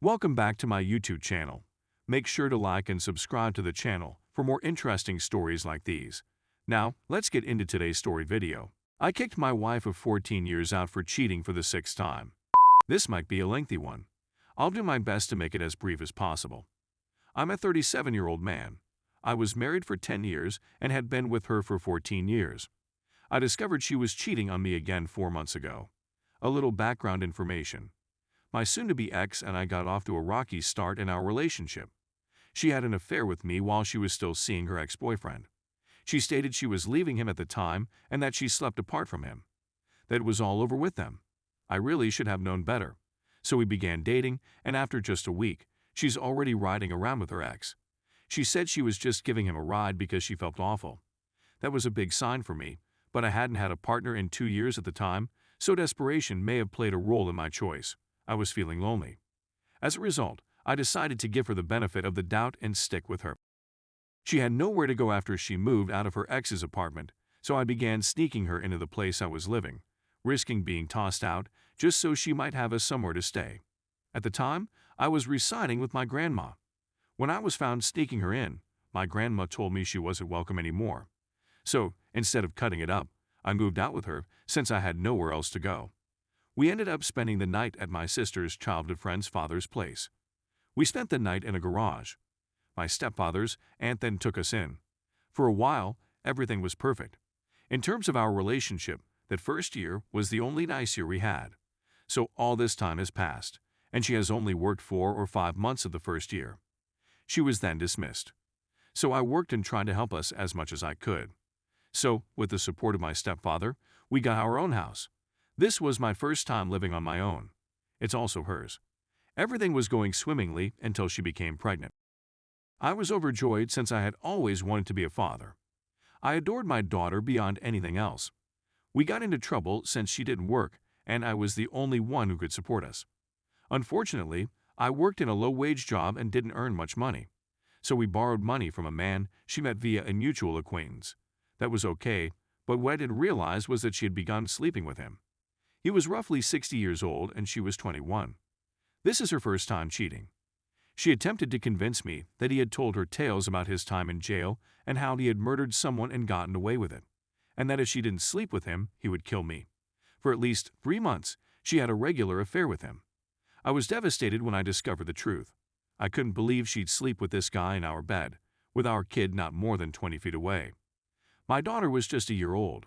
Welcome back to my YouTube channel. Make sure to like and subscribe to the channel for more interesting stories like these. Now, let's get into today's story video. I kicked my wife of 14 years out for cheating for the 6th time. This might be a lengthy one. I'll do my best to make it as brief as possible. I'm a 37-year-old man. I was married for 10 years and had been with her for 14 years. I discovered she was cheating on me again 4 months ago. A little background information. My soon-to-be ex and I got off to a rocky start in our relationship. She had an affair with me while she was still seeing her ex-boyfriend. She stated she was leaving him at the time and that she slept apart from him. That it was all over with them. I really should have known better. So we began dating, and after just a week, she's already riding around with her ex. She said she was just giving him a ride because she felt awful. That was a big sign for me, but I hadn't had a partner in 2 years at the time, so desperation may have played a role in my choice. I was feeling lonely. As a result, I decided to give her the benefit of the doubt and stick with her. She had nowhere to go after she moved out of her ex's apartment, so I began sneaking her into the place I was living, risking being tossed out just so she might have us somewhere to stay. At the time, I was residing with my grandma. When I was found sneaking her in, my grandma told me she wasn't welcome anymore. So, instead of cutting it up, I moved out with her since I had nowhere else to go. We ended up spending the night at my sister's childhood friend's father's place. We spent the night in a garage. My stepfather's aunt then took us in. For a while, everything was perfect. In terms of our relationship, that first year was the only nice year we had. So all this time has passed, and she has only worked 4 or 5 months of the first year. She was then dismissed. So I worked and tried to help us as much as I could. So, with the support of my stepfather, we got our own house. This was my first time living on my own. It's also hers. Everything was going swimmingly until she became pregnant. I was overjoyed since I had always wanted to be a father. I adored my daughter beyond anything else. We got into trouble since she didn't work, and I was the only one who could support us. Unfortunately, I worked in a low-wage job and didn't earn much money. So we borrowed money from a man she met via a mutual acquaintance. That was okay, but what I didn't realize was that she had begun sleeping with him. He was roughly 60 years old and she was 21. This is her first time cheating. She attempted to convince me that he had told her tales about his time in jail and how he had murdered someone and gotten away with it, and that if she didn't sleep with him, he would kill me. For at least 3 months, she had a regular affair with him. I was devastated when I discovered the truth. I couldn't believe she'd sleep with this guy in our bed, with our kid not more than 20 feet away. My daughter was just a year old,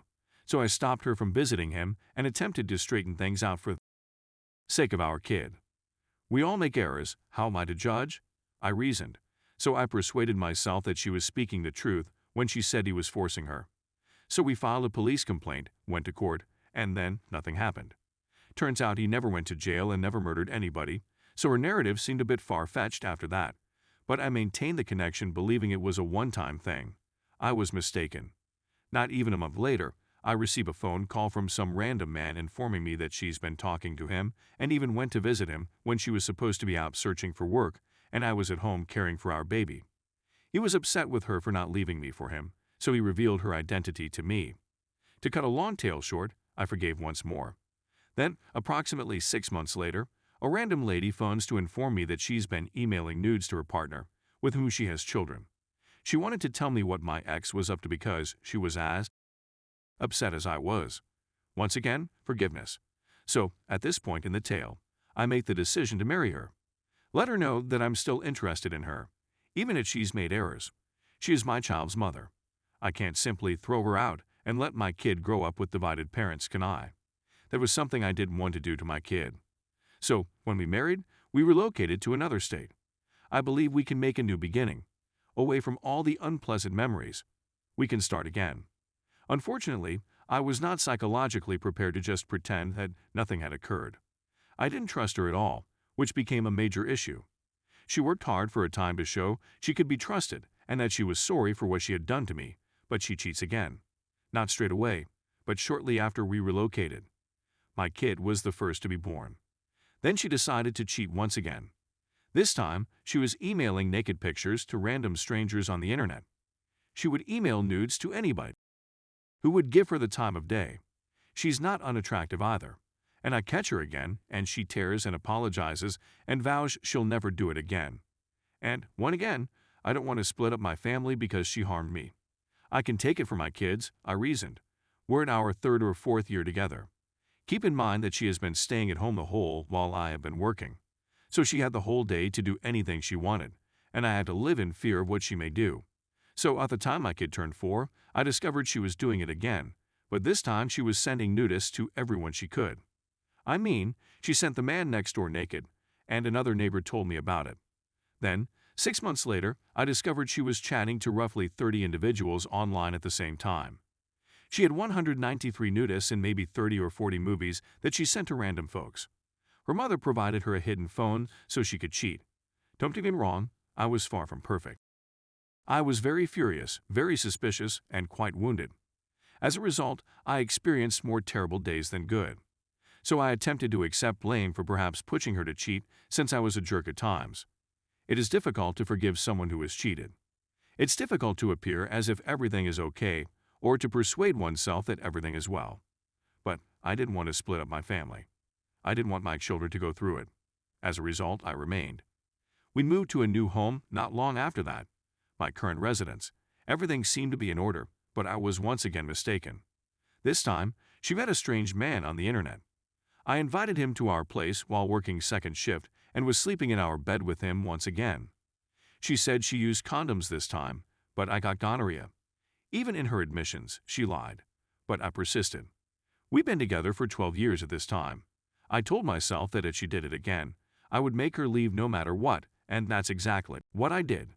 so I stopped her from visiting him and attempted to straighten things out for the sake of our kid. We all make errors. How am I to judge? I reasoned, so I persuaded myself that she was speaking the truth when she said he was forcing her. So we filed a police complaint, went to court, and then nothing happened. Turns out he never went to jail and never murdered anybody, so her narrative seemed a bit far-fetched after that. But I maintained the connection, believing it was a one-time thing. I was mistaken. Not even a month later, I receive a phone call from some random man informing me that she's been talking to him and even went to visit him when she was supposed to be out searching for work and I was at home caring for our baby. He was upset with her for not leaving me for him, so he revealed her identity to me. To cut a long tale short, I forgave once more. Then, approximately 6 months later, a random lady phones to inform me that she's been emailing nudes to her partner, with whom she has children. She wanted to tell me what my ex was up to because she was as upset as I was. Once again, forgiveness. So, at this point in the tale, I make the decision to marry her. Let her know that I'm still interested in her, even if she's made errors. She is my child's mother. I can't simply throw her out and let my kid grow up with divided parents, can I? That was something I didn't want to do to my kid. So, when we married, we relocated to another state. I believe we can make a new beginning, away from all the unpleasant memories. We can start again. Unfortunately, I was not psychologically prepared to just pretend that nothing had occurred. I didn't trust her at all, which became a major issue. She worked hard for a time to show she could be trusted and that she was sorry for what she had done to me, but she cheats again. Not straight away, but shortly after we relocated. My kid was the first to be born. Then she decided to cheat once again. This time, she was emailing naked pictures to random strangers on the internet. She would email nudes to anybody who would give her the time of day. She's not unattractive either, And I catch her again, and she tears and apologizes and vows she'll never do it again. And, one again, I don't want to split up my family because she harmed me. I can take it for my kids, I reasoned. We're in our third or fourth year together. Keep in mind that she has been staying at home the whole while I have been working. So she had the whole day to do anything she wanted, and I had to live in fear of what she may do. So at the time my kid turned 4, I discovered she was doing it again, but this time she was sending nudists to everyone she could. I mean, she sent the man next door naked, and another neighbor told me about it. Then, 6 months later, I discovered she was chatting to roughly 30 individuals online at the same time. She had 193 nudists and maybe 30 or 40 movies that she sent to random folks. Her mother provided her a hidden phone so she could cheat. Don't get me wrong, I was far from perfect. I was very furious, very suspicious, and quite wounded. As a result, I experienced more terrible days than good. So I attempted to accept blame for perhaps pushing her to cheat since I was a jerk at times. It is difficult to forgive someone who has cheated. It's difficult to appear as if everything is okay or to persuade oneself that everything is well. But I didn't want to split up my family. I didn't want my children to go through it. As a result, I remained. We moved to a new home not long after that, my current residence. Everything seemed to be in order, but I was once again mistaken. This time, she met a strange man on the internet. I invited him to our place while working second shift and was sleeping in our bed with him once again. She said she used condoms this time, but I got gonorrhea. Even in her admissions, she lied. But I persisted. We've been together for 12 years at this time. I told myself that if she did it again, I would make her leave no matter what, and that's exactly what I did.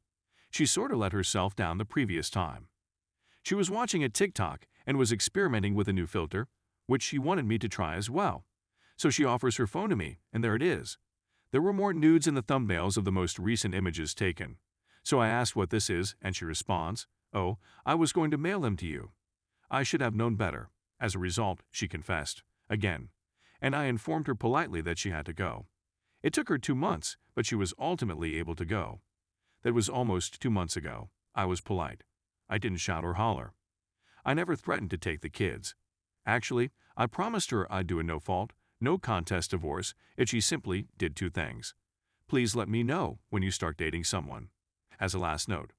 She sort of let herself down the previous time. She was watching a TikTok and was experimenting with a new filter, which she wanted me to try as well. So she offers her phone to me, and there it is. There were more nudes in the thumbnails of the most recent images taken. So I asked what this is, and she responds, "Oh, I was going to mail them to you." I should have known better. As a result, she confessed, again, and I informed her politely that she had to go. It took her 2 months, but she was ultimately able to go. That was almost 2 months ago. I was polite. I didn't shout or holler. I never threatened to take the kids. Actually, I promised her I'd do a no-fault, no-contest divorce if she simply did 2 things. Please let me know when you start dating someone. As a last note,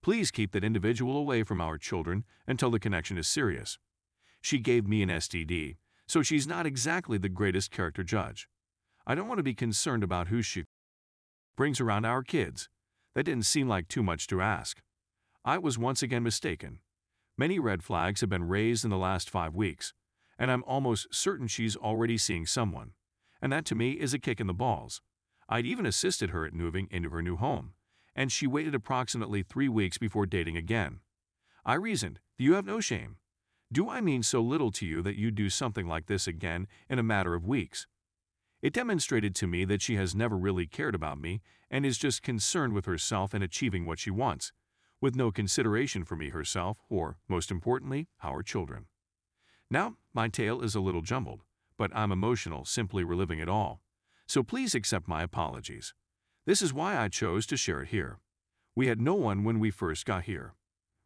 please keep that individual away from our children until the connection is serious. She gave me an STD, so she's not exactly the greatest character judge. I don't want to be concerned about who she brings around our kids. That didn't seem like too much to ask. I was once again mistaken. Many red flags have been raised in the last 5 weeks, and I'm almost certain she's already seeing someone. And that to me is a kick in the balls. I'd even assisted her at moving into her new home, and she waited approximately 3 weeks before dating again. I reasoned, you have no shame. Do I mean so little to you that you'd do something like this again in a matter of weeks? It demonstrated to me that she has never really cared about me and is just concerned with herself and achieving what she wants, with no consideration for me herself or, most importantly, our children. Now, my tale is a little jumbled, but I'm emotional simply reliving it all. So please accept my apologies. This is why I chose to share it here. We had no one when we first got here.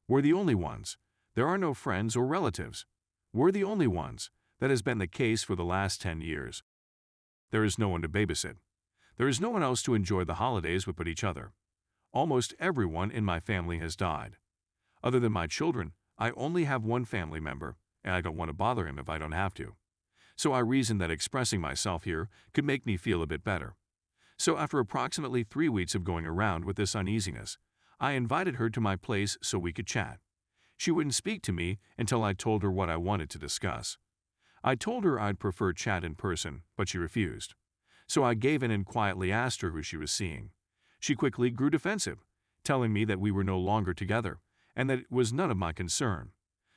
We're the only ones. There are no friends or relatives. We're the only ones. That has been the case for the last 10 years. There is no one to babysit. There is no one else to enjoy the holidays with but each other. Almost everyone in my family has died. Other than my children, I only have one family member, and I don't want to bother him if I don't have to. So I reasoned that expressing myself here could make me feel a bit better. So after approximately 3 weeks of going around with this uneasiness, I invited her to my place so we could chat. She wouldn't speak to me until I told her what I wanted to discuss. I told her I'd prefer chat in person, but she refused. So I gave in and quietly asked her who she was seeing. She quickly grew defensive, telling me that we were no longer together and that it was none of my concern.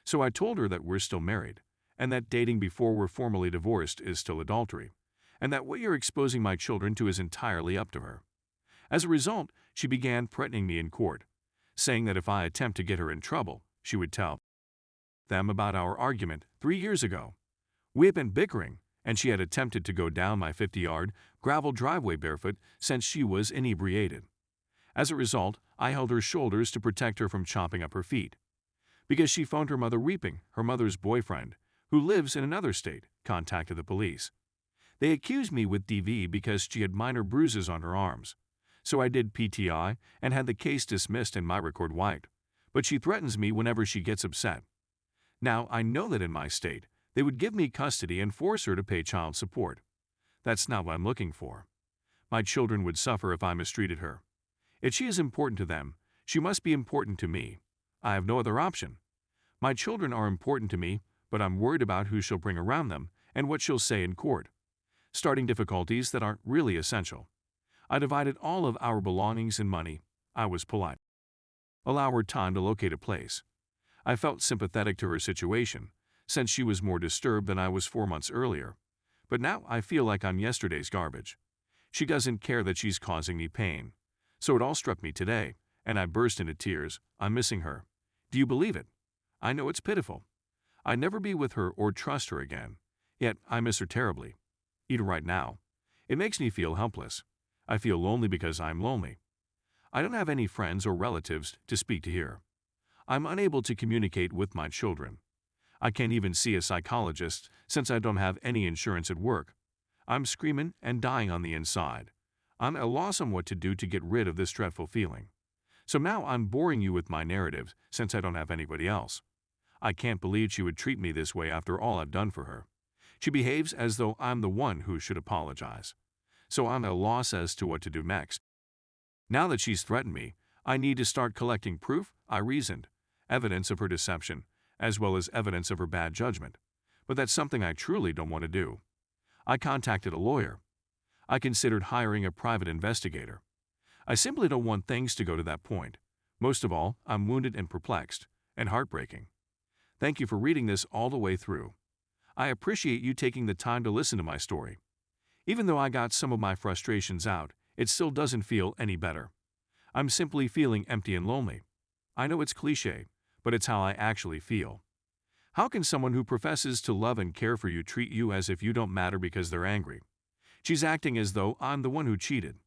So I told her that we're still married, and that dating before we're formally divorced is still adultery, and that what you're exposing my children to is entirely up to her. As a result, she began threatening me in court, saying that if I attempt to get her in trouble, she would tell them about our argument 3 years ago. We had been bickering, and she had attempted to go down my 50-yard gravel driveway barefoot since she was inebriated. As a result, I held her shoulders to protect her from chopping up her feet. Because she phoned her mother weeping, her mother's boyfriend, who lives in another state, contacted the police. They accused me with DV because she had minor bruises on her arms. So I did PTI and had the case dismissed and my record wiped. But she threatens me whenever she gets upset. Now, I know that in my state, they would give me custody and force her to pay child support. That's not what I'm looking for. My children would suffer if I mistreated her. If she is important to them, she must be important to me. I have no other option. My children are important to me, but I'm worried about who she'll bring around them and what she'll say in court. Starting difficulties that aren't really essential. I divided all of our belongings and money. I was polite. Allow her time to locate a place. I felt sympathetic to her situation, since she was more disturbed than I was 4 months earlier. But now I feel like I'm yesterday's garbage. She doesn't care that she's causing me pain. So it all struck me today, and I burst into tears. I'm missing her. Do you believe it? I know it's pitiful. I'd never be with her or trust her again. Yet I miss her terribly. Even right now. It makes me feel helpless. I feel lonely because I'm lonely. I don't have any friends or relatives to speak to here. I'm unable to communicate with my children. I can't even see a psychologist since I don't have any insurance at work. I'm screaming and dying on the inside. I'm at a loss on what to do to get rid of this dreadful feeling. So now I'm boring you with my narrative since I don't have anybody else. I can't believe she would treat me this way after all I've done for her. She behaves as though I'm the one who should apologize. So I'm at a loss as to what to do next. Now that she's threatened me, I need to start collecting proof, I reasoned, evidence of her deception, as well as evidence of her bad judgment. But that's something I truly don't want to do. I contacted a lawyer. I considered hiring a private investigator. I simply don't want things to go to that point. Most of all, I'm wounded and perplexed, and heartbreaking. Thank you for reading this all the way through. I appreciate you taking the time to listen to my story. Even though I got some of my frustrations out, it still doesn't feel any better. I'm simply feeling empty and lonely. I know it's cliché, but it's how I actually feel. How can someone who professes to love and care for you treat you as if you don't matter because they're angry? She's acting as though I'm the one who cheated.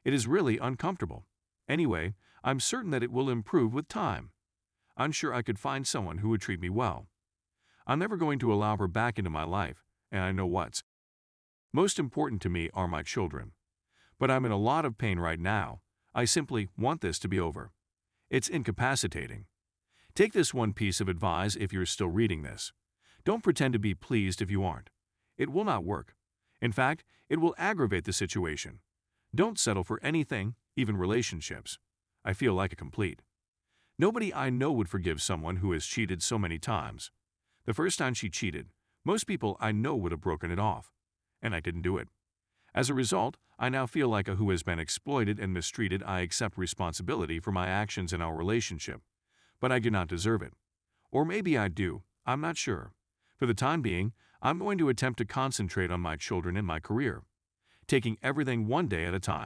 It is really uncomfortable. Anyway, I'm certain that it will improve with time. I'm sure I could find someone who would treat me well. I'm never going to allow her back into my life, and I know what's most important to me are my children. But I'm in a lot of pain right now. I simply want this to be over. It's incapacitating. Take this one piece of advice if you're still reading this. Don't pretend to be pleased if you aren't. It will not work. In fact, it will aggravate the situation. Don't settle for anything, even relationships. I feel like a complete. Nobody I know would forgive someone who has cheated so many times. The first time she cheated, most people I know would have broken it off. And I didn't do it. As a result, I now feel like a who has been exploited and mistreated. I accept responsibility for my actions in our relationship. But I do not deserve it. Or maybe I do, I'm not sure. For the time being, I'm going to attempt to concentrate on my children and my career, taking everything one day at a time.